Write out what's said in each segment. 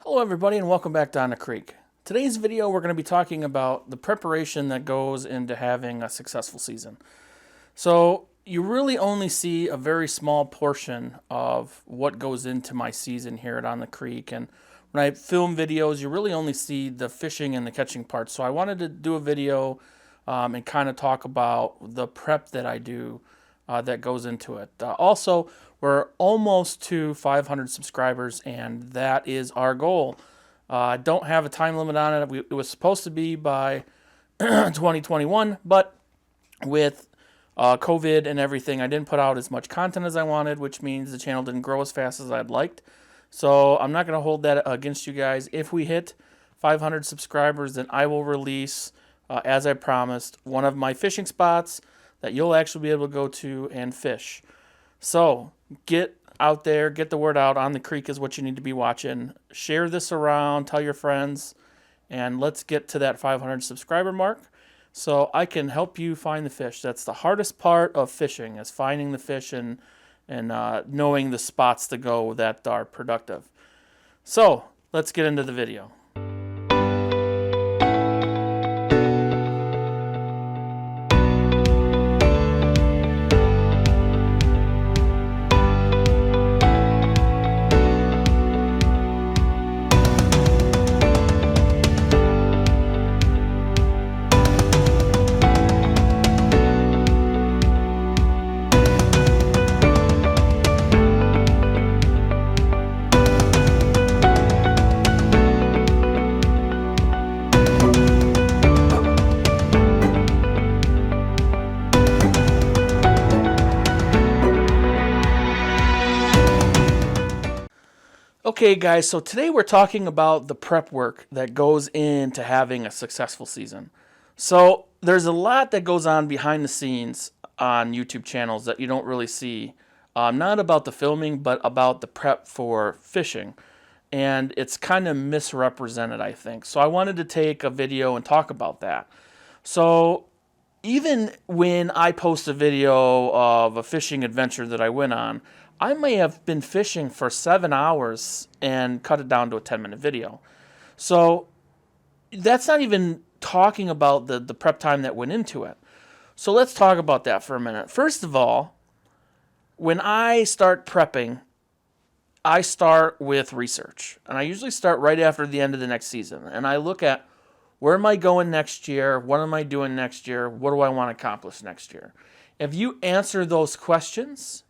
Hello everybody and welcome back down the creek. Today's video we're going to be talking about the preparation that goes into having a successful season. So you really only see a very small portion of what goes into my season here at On the Creek, and when I film videos you really only see the fishing and the catching part. So I wanted to do a video and kind of talk about the prep that I do that goes into it. Also, we're almost to 500 subscribers, and that is our goal. I don't have a time limit on it. It was supposed to be by 2021, but with COVID and everything, I didn't put out as much content as I wanted, which means the channel didn't grow as fast as I'd liked. So I'm not going to hold that against you guys. If we hit 500 subscribers, then I will release, as I promised, one of my fishing spots that you'll actually be able to go to and fish. So get out there, get the word out. On the Creek is what you need to be watching. Share this around, tell your friends, and let's get to that 500 subscriber mark so I can help you find the fish. That's the hardest part of fishing, is finding the fish and knowing the spots to go that are productive. So let's get into the video. Okay guys, so today we're talking about the prep work that goes into having a successful season. So there's a lot that goes on behind the scenes on YouTube channels that you don't really see. Not about the filming, but about the prep for fishing. And it's kind of misrepresented, I think. So I wanted to take a video and talk about that. So even when I post a video of a fishing adventure that I went on, I may have been fishing for 7 hours and cut it down to a 10-minute video. So that's not even talking about the prep time that went into it. So let's talk about that for a minute. First of all, when I start prepping, I start with research. And I usually start right after the end of the next season. And I look at, where am I going next year? What am I doing next year? What do I want to accomplish next year? If you answer those questions,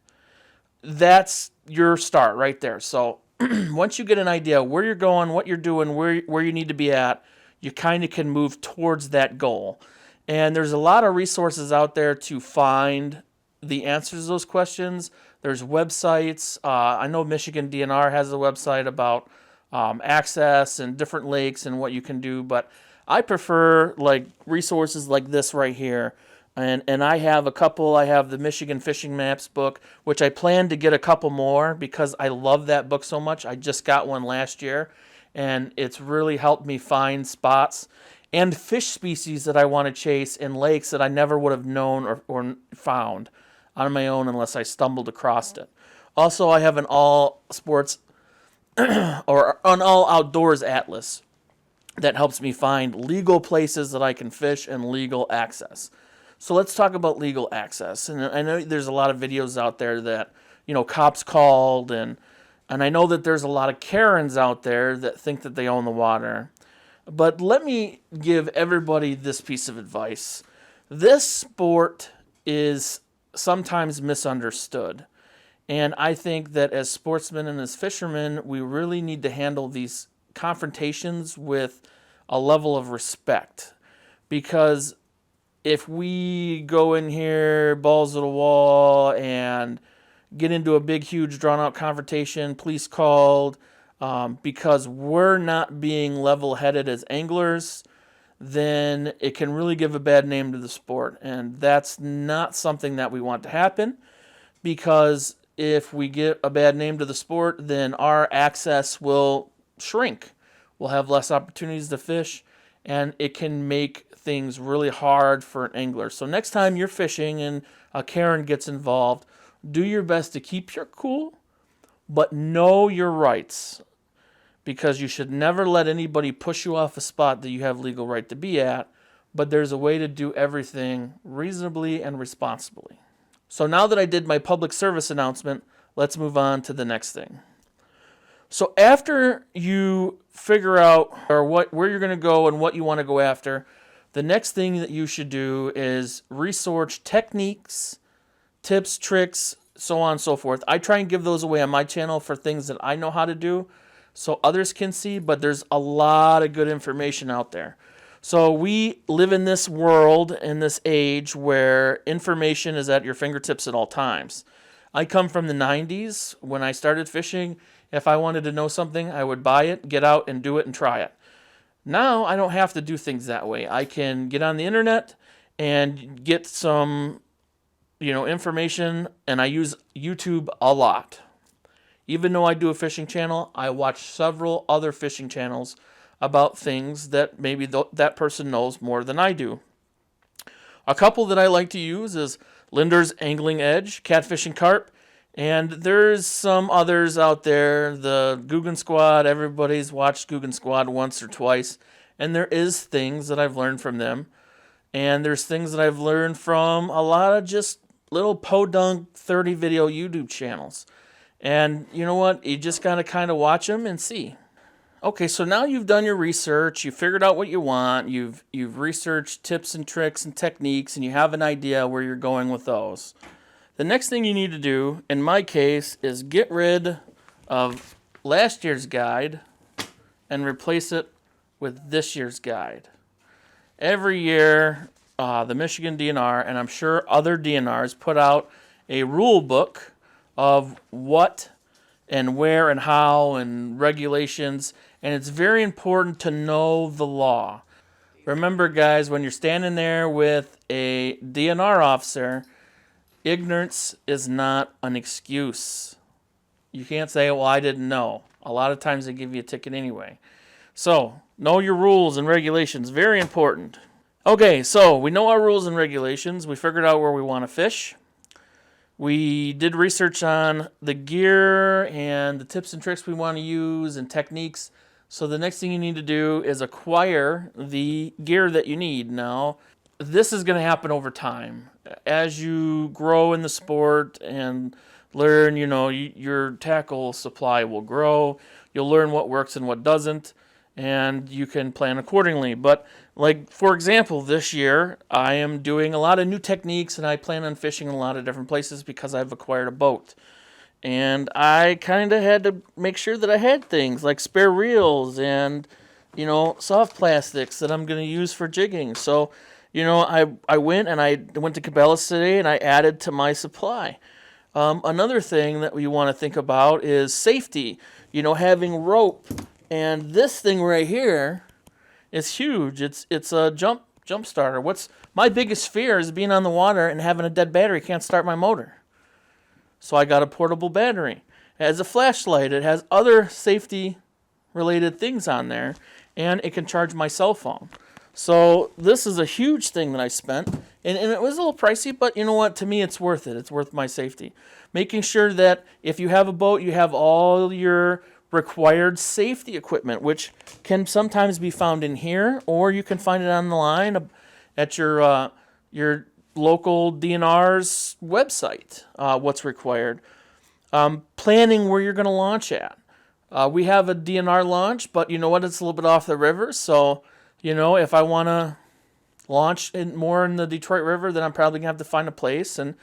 that's your start right there. So once you get an idea where you're going, what you're doing, where you need to be at, you kind of can move towards that goal. And there's a lot of resources out there to find the answers to those questions. There's websites. I know Michigan DNR has a website about access and different lakes and what you can do, but I prefer like resources like this right here. And I have a couple. I have the Michigan Fishing Maps book, which I plan to get a couple more because I love that book so much. I just got one last year, and it's really helped me find spots and fish species that I want to chase in lakes that I never would have known or found on my own unless I stumbled across it. Also, I have an all sports or an all outdoors atlas that helps me find legal places that I can fish and legal access. So let's talk about legal access. And I know there's a lot of videos out there that, cops called, and I know that there's a lot of Karens out there that think that they own the water. But let me give everybody this piece of advice. This sport is sometimes misunderstood. And I think that as sportsmen and as fishermen, we really need to handle these confrontations with a level of respect. Because if we go in here, balls to the wall, and get into a big, huge, drawn-out confrontation, police called, because we're not being level-headed as anglers, then it can really give a bad name to the sport. And that's not something that we want to happen, because if we get a bad name to the sport, then our access will shrink. We'll have less opportunities to fish, and it can make things really hard for an angler. So next time you're fishing and a Karen gets involved, do your best to keep your cool, but know your rights. because you should never let anybody push you off a spot that you have legal right to be at, but there's a way to do everything reasonably and responsibly. So now that I did my public service announcement, let's move on to the next thing. So after you figure out where you're going to go and what you want to go after, the next thing that you should do is research techniques, tips, tricks, so on and so forth. I try and give those away on my channel for things that I know how to do so others can see, but there's a lot of good information out there. So we live in this world, in this age, where information is at your fingertips at all times. I come from the 90s. When I started fishing, if I wanted to know something, I would buy it, get out, and do it and try it. Now, I don't have to do things that way. I can get on the internet and get some, information, and I use YouTube a lot. Even though I do a fishing channel, I watch several other fishing channels about things that maybe that person knows more than I do. A couple that I like to use is Linder's Angling Edge, Catfish and Carp, and there's some others out there, the Guggen Squad. Everybody's watched Guggen Squad once or twice, and there is things that I've learned from them, and there's things that I've learned from a lot of just little podunk 30 video YouTube channels. And you know what? You just gotta kind of watch them and see. Okay, so now you've done your research, you figured out what you want, you've researched tips and tricks and techniques, and you have an idea where you're going with those. The next thing you need to do, in my case, is get rid of last year's guide and replace it with this year's guide. Every year, the Michigan DNR, and I'm sure other DNRs, put out a rule book of what and where and how and regulations, and it's very important to know the law. Remember, guys, when you're standing there with a DNR officer, ignorance is not an excuse. You can't say, well, I didn't know. A lot of times they give you a ticket anyway. So, know your rules and regulations. Very important. Okay, so we know our rules and regulations. We figured out where we want to fish. We did research on the gear and the tips and tricks we want to use and techniques. So the next thing you need to do is acquire the gear that you need. Now, this is going to happen over time. As you grow in the sport and learn, your tackle supply will grow. You'll learn what works and what doesn't, and you can plan accordingly. But like, for example, this year, I am doing a lot of new techniques, and I plan on fishing in a lot of different places because I've acquired a boat. And I kind of had to make sure that I had things like spare reels and, soft plastics that I'm going to use for jigging. So, I went to Cabela's today, and I added to my supply. Another thing that we want to think about is safety, having rope. And this thing right here is huge. It's a jump starter. What's my biggest fear is being on the water and having a dead battery. Can't start my motor. So I got a portable battery. It has a flashlight. It has other safety related things on there, and it can charge my cell phone. So this is a huge thing that I spent, and it was a little pricey, but you know what? To me, it's worth it. It's worth my safety. Making sure that if you have a boat, you have all your required safety equipment, which can sometimes be found in here, or you can find it on the line at your local DNR's website, what's required. Planning where you're going to launch at. We have a DNR launch, but you know what? It's a little bit off the river, so if I want to launch more in the Detroit River, then I'm probably going to have to find a place and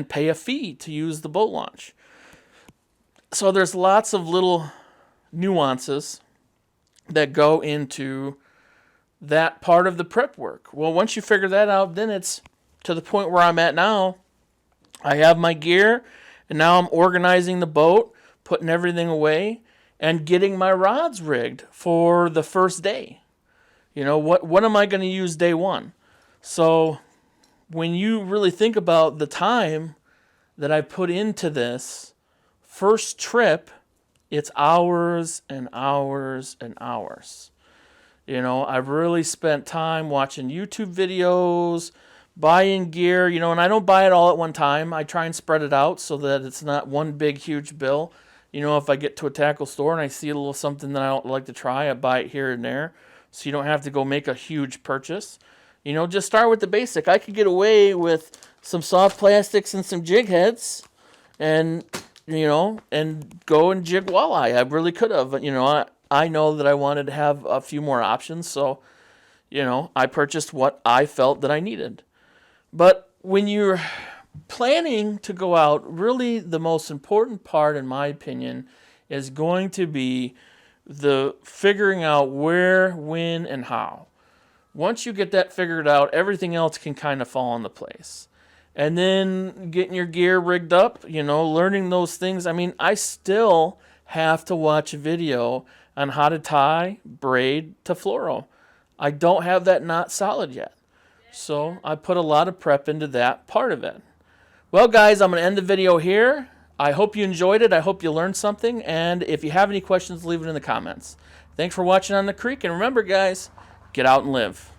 pay a fee to use the boat launch. So there's lots of little nuances that go into that part of the prep work. Well, once you figure that out, then it's to the point where I'm at now. I have my gear, and now I'm organizing the boat, putting everything away, and getting my rods rigged for the first day. What am I going to use day one? So when you really think about the time that I put into this first trip, it's hours and hours and hours. I've really spent time watching YouTube videos, buying gear, and I don't buy it all at one time. I try and spread it out so that it's not one big, huge bill. If I get to a tackle store and I see a little something that I don't like to try, I buy it here and there. So you don't have to go make a huge purchase. Just start with the basic. I could get away with some soft plastics and some jig heads and, and go and jig walleye. I really could have. But, I know that I wanted to have a few more options. So, I purchased what I felt that I needed. But when you're planning to go out, really the most important part, in my opinion, is going to be the figuring out where, when, and how. Once you get that figured out, everything else can kind of fall into place. And then getting your gear rigged up, learning those things. I mean, I still have to watch a video on how to tie braid to fluoro. I don't have that knot solid yet. So I put a lot of prep into that part of it. Well, guys, I'm going to end the video here. I hope you enjoyed it. I hope you learned something. And if you have any questions, leave it in the comments. Thanks for watching On the Creek. And remember, guys, get out and live.